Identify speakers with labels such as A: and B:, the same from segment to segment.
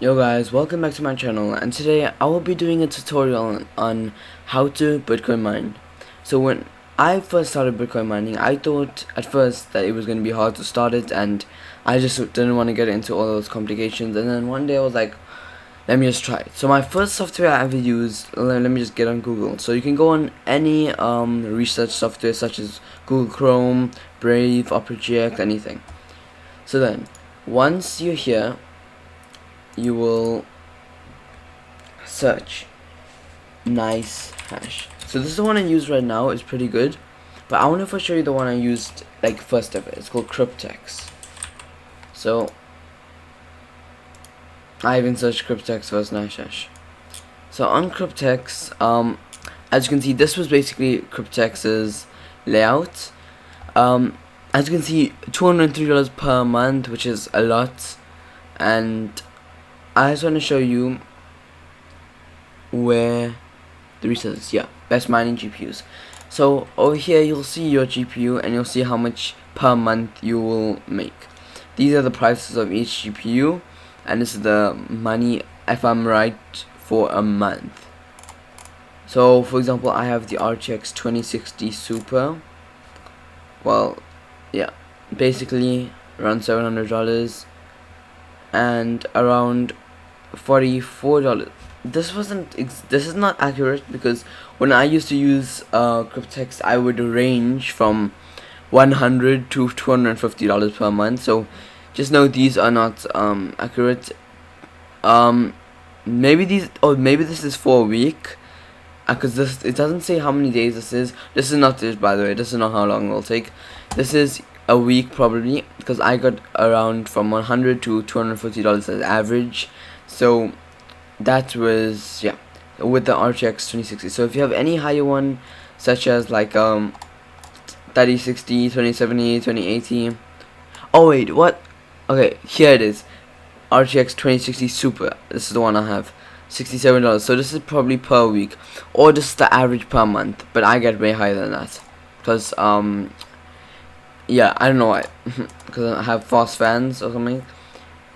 A: Yo guys, welcome back to my channel, and today I will be doing a tutorial on how to Bitcoin mine. So when I first started Bitcoin mining, I thought at first that it was going to be hard to start it, and I just didn't want to get into all those complications. And then one day I was like, let me just try it. So my first software I ever used, let me just get on Google. So you can go on any research software such as Google Chrome, Brave, Opera anything. So then once you're here, you will search NiceHash. So this is the one I use right now. It's pretty good, but I want to first show you the one I used like first ever. It's called Cryptex. So I even searched Cryptex versus NiceHash. So on Cryptex, as you can see, this was basically Cryptex's layout. As you can see, $203 per month, which is a lot, and I just want to show you where the resources, yeah, best mining GPUs. So over here you'll see your GPU and you'll see how much per month you will make. These are the prices of each GPU, and this is the money, if I'm right, for a month. So for example, I have the RTX 2060 Super. Well, yeah, basically around $700 and around $44. This is not accurate, because when I used to use Cryptex, I would range from $100 to $250 per month. So just know these are not accurate. Maybe this is for a week, because it doesn't say how many days this is. This is not it, by the way. This is not how long it will take. This is a week probably, because I got around from $100 to $250 as average. So that was, yeah, with the RTX 2060. So if you have any higher one, such as like 3060, 2070, 2080. Oh wait, what? Okay, here it is. RTX 2060 Super. This is the one I have. $67. So this is probably per week, or just the average per month. But I get way higher than that, because yeah, I don't know why, because I have fast fans or something.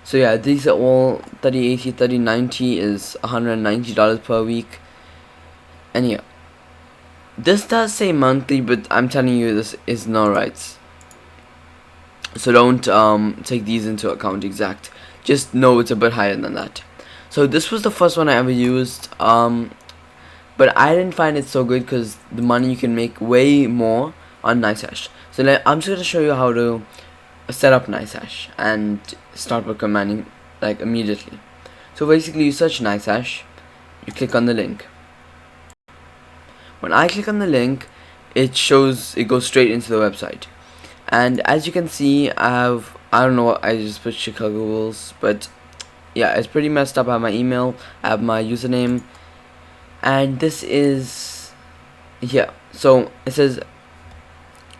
A: So yeah, these are all 3080, 3090 is $190 per week. And yeah, this does say monthly, but I'm telling you, this is not right. So don't take these into account exact. Just know it's a bit higher than that. So this was the first one I ever used, but I didn't find it so good, because the money you can make way more on NiceHash. So I'm just gonna show you how to set up NiceHash and start Bitcoin mining like immediately. So basically, you search NiceHash, you click on the link. When I click on the link, it goes straight into the website. And as you can see, I don't know what, I just put Chicago Bulls, but yeah, it's pretty messed up. I have my email, I have my username, and this is, yeah, so it says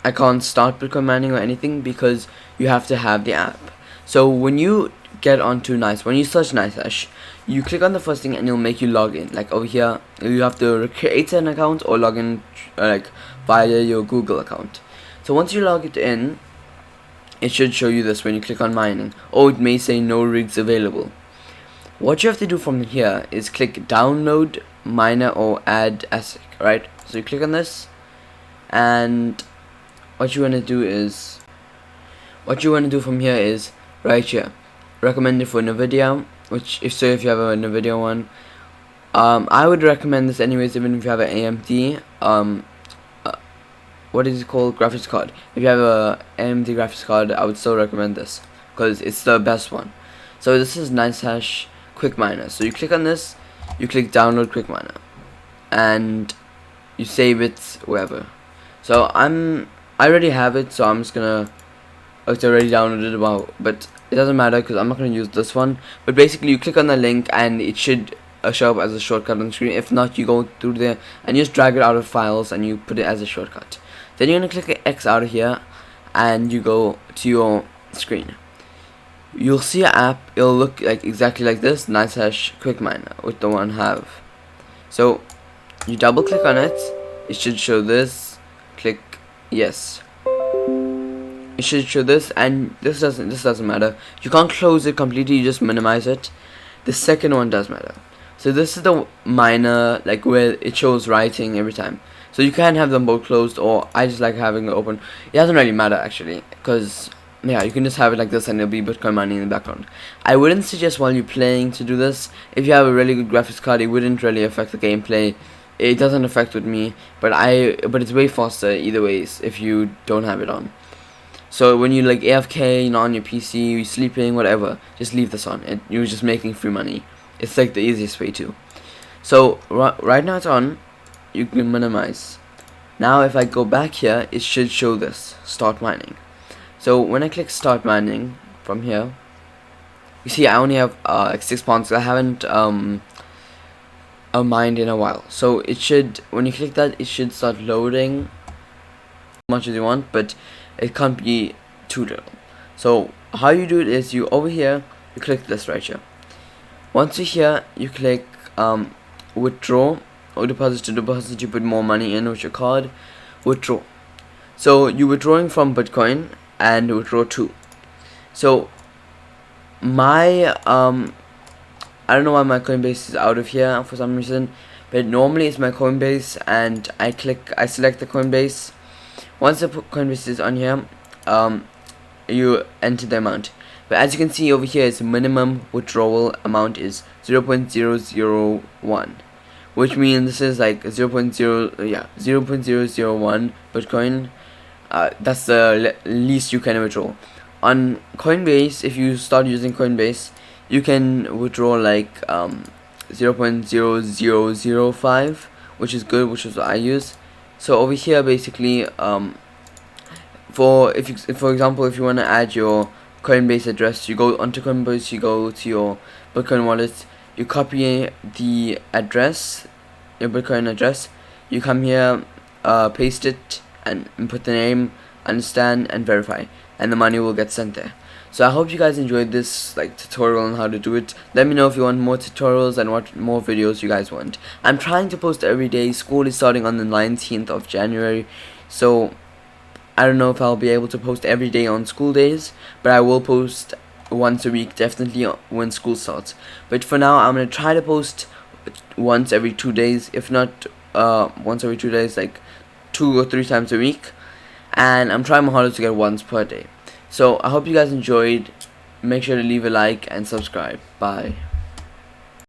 A: I can't start Bitcoin mining or anything, because you have to have the app. So when you get onto when you search NiceHash, you click on the first thing and it'll make you log in. Like over here, you have to create an account or log in like via your Google account. So once you log it in, it should show you this when you click on mining. Or it may say no rigs available. What you have to do from here is click download miner or add ASIC, right? So you click on this, and what you want to do from here is right here, recommended for NVIDIA, which if you have a NVIDIA one, I would recommend this anyways, even if you have an AMD, what is it called, graphics card. If you have a AMD graphics card, I would still recommend this, because it's the best one. So this is NiceHash Quick Miner. So you click on this, you click download Quick Miner, and you save it wherever. So I already have it, so I'm just gonna, it's already downloaded, but it doesn't matter, because I'm not gonna use this one. But basically, you click on the link and it should show up as a shortcut on the screen. If not, you go through there and you just drag it out of files and you put it as a shortcut. Then you're gonna click X out of here and you go to your screen. You'll see an app. It'll look like exactly like this, NiceHash Quick Miner, with the one I have. So you double click on it, it should show this. Click yes, it should show this, and this doesn't matter. You can't close it completely, you just minimize it. the second one does matter. So this is the miner, like where it shows writing every time. So you can have them both closed, or I just like having it open. It doesn't really matter actually, because yeah, you can just have it like this and it'll be Bitcoin mining in the background. I wouldn't suggest while you're playing to do this. If you have a really good graphics card, it wouldn't really affect the gameplay. It doesn't affect with me, but it's way faster either ways if you don't have it on. So when you like AFK, you know, on your PC, you're sleeping, whatever, just leave this on. You're just making free money. It's like the easiest way too. So right now it's on. You can minimize. Now if I go back here, it should show this start mining. So when I click start mining from here, you see I only have like 6 pounds. I haven't mined in a while. So it should, when you click that, it should start loading as much as you want, but it can't be too little. So how you do it is you over here, you click this right here. Once you're here, you click withdraw or deposit to deposit. You put more money in with your card. Withdraw. So you're withdrawing from Bitcoin and withdraw too. So my I don't know why my Coinbase is out of here for some reason, but normally it's my Coinbase, and I select the Coinbase. Once the Coinbase is on here, you enter the amount. But as you can see over here, its minimum withdrawal amount is 0.001, which means this is like 0.001 Bitcoin. That's the least you can withdraw. On Coinbase, if you start using Coinbase, you can withdraw like 0.0005, which is good, which is what I use. So over here, basically, for example, if you want to add your Coinbase address, you go onto Coinbase, you go to your Bitcoin wallet, you copy the address, your Bitcoin address, you come here, paste it, and put the name, understand, and verify, and the money will get sent there. So I hope you guys enjoyed this like tutorial on how to do it. Let me know if you want more tutorials and what more videos you guys want. I'm trying to post every day. School is starting on the 19th of January, so I don't know if I'll be able to post every day on school days, but I will post once a week definitely when school starts. But for now, I'm gonna try to post once every 2 days, if not once every 2 days, like 2 or 3 times a week, and I'm trying my hardest to get once per day. So I hope you guys enjoyed. Make sure to leave a like and subscribe. Bye.